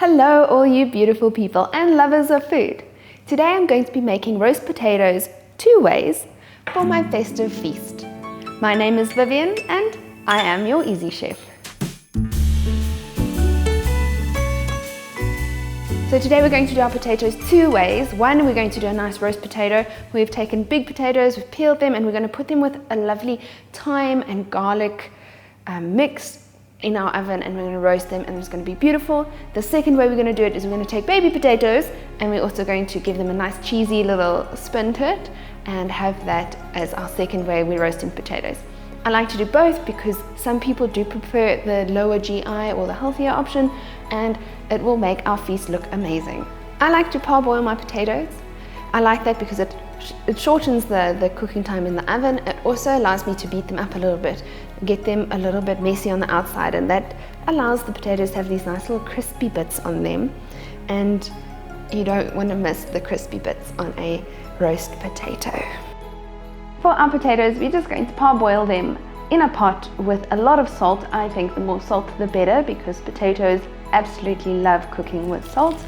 Hello all you beautiful people and lovers of food. Today I'm going to be making roast potatoes 2 ways for my festive feast. My name is Vivian and I am your Easy Chef. So today we're going to do our potatoes 2 ways. One, we're going to do a nice roast potato. We've taken big potatoes, we've peeled them, and we're going to put them with a lovely thyme and garlic mix in our oven, and we're going to roast them, and it's going to be beautiful. The second way we're going to do it is we're going to take baby potatoes, and we're also going to give them a nice cheesy little spin to it and have that as our second way we're roasting potatoes. I like to do both because some people do prefer the lower GI or the healthier option, and it will make our feast look amazing. I like to parboil my potatoes. I like that because it shortens the cooking time in the oven. It also allows me to beat them up a little bit, get them a little bit messy on the outside, and that allows the potatoes to have these nice little crispy bits on them, and you don't want to miss the crispy bits on a roast potato. For our potatoes, we're just going to parboil them in a pot with a lot of salt. I think the more salt the better because potatoes absolutely love cooking with salt.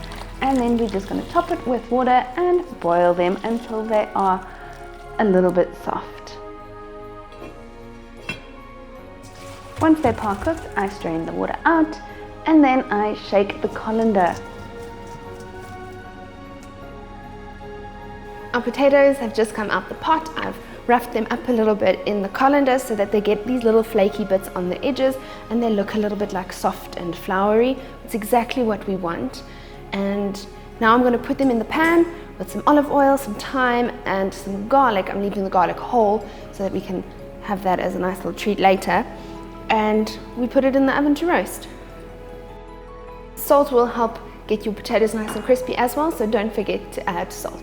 And then we're just going to top it with water and boil them until they are a little bit soft. Once they're par cooked, I strain the water out and then I shake the colander. Our potatoes have just come out the pot. I've roughed them up a little bit in the colander so that they get these little flaky bits on the edges and they look a little bit like soft and floury. It's exactly what we want. And now I'm going to put them in the pan with some olive oil, some thyme and some garlic. I'm leaving the garlic whole so that we can have that as a nice little treat later. And we put it in the oven to roast. Salt will help get your potatoes nice and crispy as well, so don't forget to add salt.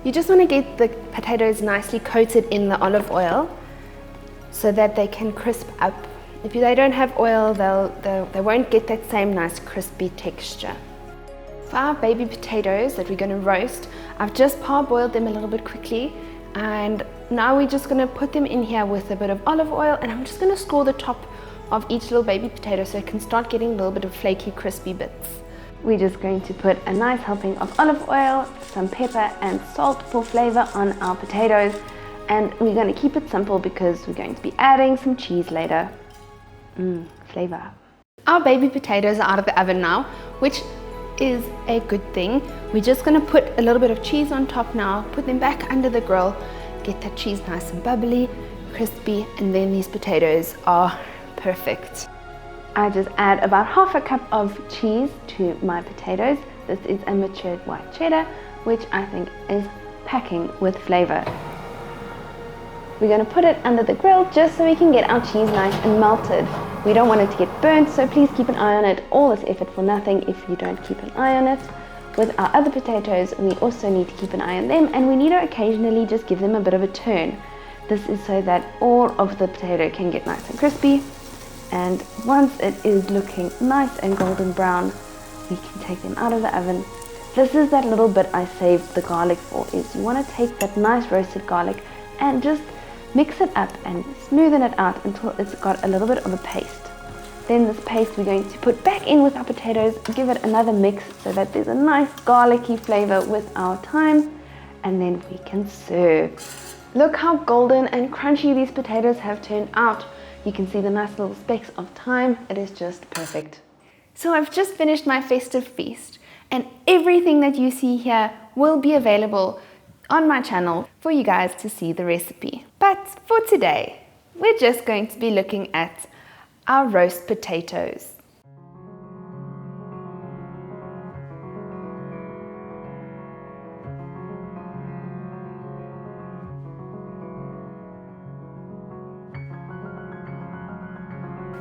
You just want to get the potatoes nicely coated in the olive oil so that they can crisp up. If they don't have oil, they won't get that same nice crispy texture. For our baby potatoes that we're going to roast, I've just parboiled them a little bit quickly, and now we're just going to put them in here with a bit of olive oil, and I'm just going to score the top of each little baby potato so it can start getting a little bit of flaky crispy bits. We're just going to put a nice helping of olive oil, some pepper and salt for flavor on our potatoes, and we're going to keep it simple because we're going to be adding some cheese later. Flavor. Our baby potatoes are out of the oven now, which is a good thing. We're just going to put a little bit of cheese on top now, put them back under the grill, get that cheese nice and bubbly, crispy, and then these potatoes are perfect. I just add about half a cup of cheese to my potatoes. This is a matured white cheddar, which I think is packing with flavor. We're going to put it under the grill just so we can get our cheese nice and melted. We don't want it to get burnt, so please keep an eye on it. All this effort for nothing if you don't keep an eye on it. With our other potatoes, we also need to keep an eye on them, and we need to occasionally just give them a bit of a turn. This is so that all of the potato can get nice and crispy. And once it is looking nice and golden brown, we can take them out of the oven. This is that little bit I saved the garlic for, is you want to take that nice roasted garlic and just mix it up and smoothen it out until it's got a little bit of a paste. Then this paste we're going to put back in with our potatoes, give it another mix so that there's a nice garlicky flavor with our thyme, and then we can serve. Look how golden and crunchy these potatoes have turned out. You can see the nice little specks of thyme. It is just perfect. So I've just finished my festive feast, and everything that you see here will be available on my channel for you guys to see the recipe. But for today, we're just going to be looking at our roast potatoes.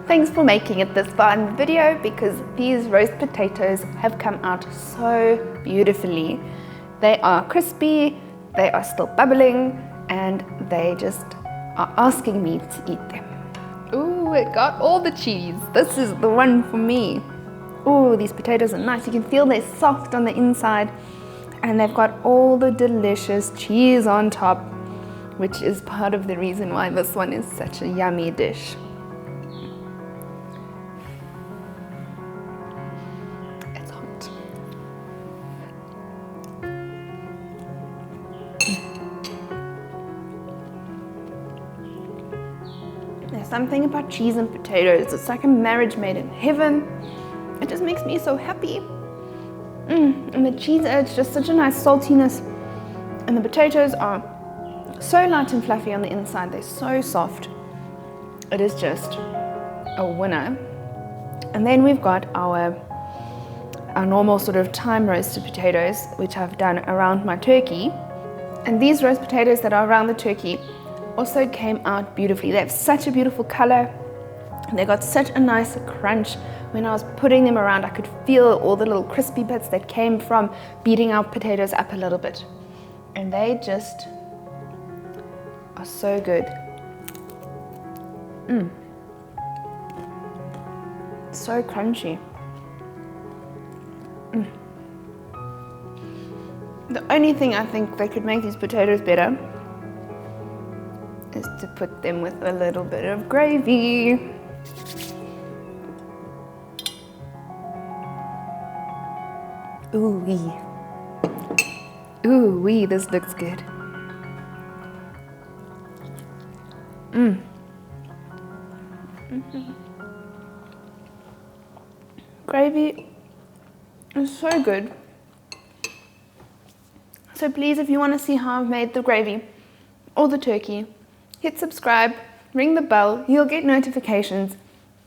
Thanks for making it this far in the video, because these roast potatoes have come out so beautifully. They are crispy, they are still bubbling, and they just are asking me to eat them. Ooh, it got all the cheese. This is the one for me. Ooh, these potatoes are nice. You can feel they're soft on the inside, and they've got all the delicious cheese on top, which is part of the reason why this one is such a yummy dish. something about cheese and potatoes. It's like a marriage made in heaven. It just makes me so happy. And the cheese adds just such a nice saltiness. And the potatoes are so light and fluffy on the inside. They're so soft. It is just a winner. And then we've got our normal sort of time roasted potatoes, which I've done around my turkey. And these roast potatoes that are around the turkey also came out beautifully. They have such a beautiful color. They got such a nice crunch. When I was putting them around, I could feel all the little crispy bits that came from beating our potatoes up a little bit. And they just are so good. So crunchy. The only thing I think that could make these potatoes better is to put them with a little bit of gravy. Ooh-wee. Ooh-wee, this looks good. Gravy is so good. So please, if you want to see how I've made the gravy or the turkey, hit subscribe, ring the bell, you'll get notifications,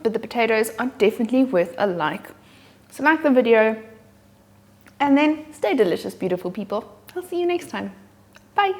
but the potatoes are definitely worth a like. So like the video, and then stay delicious, beautiful people. I'll see you next time. Bye.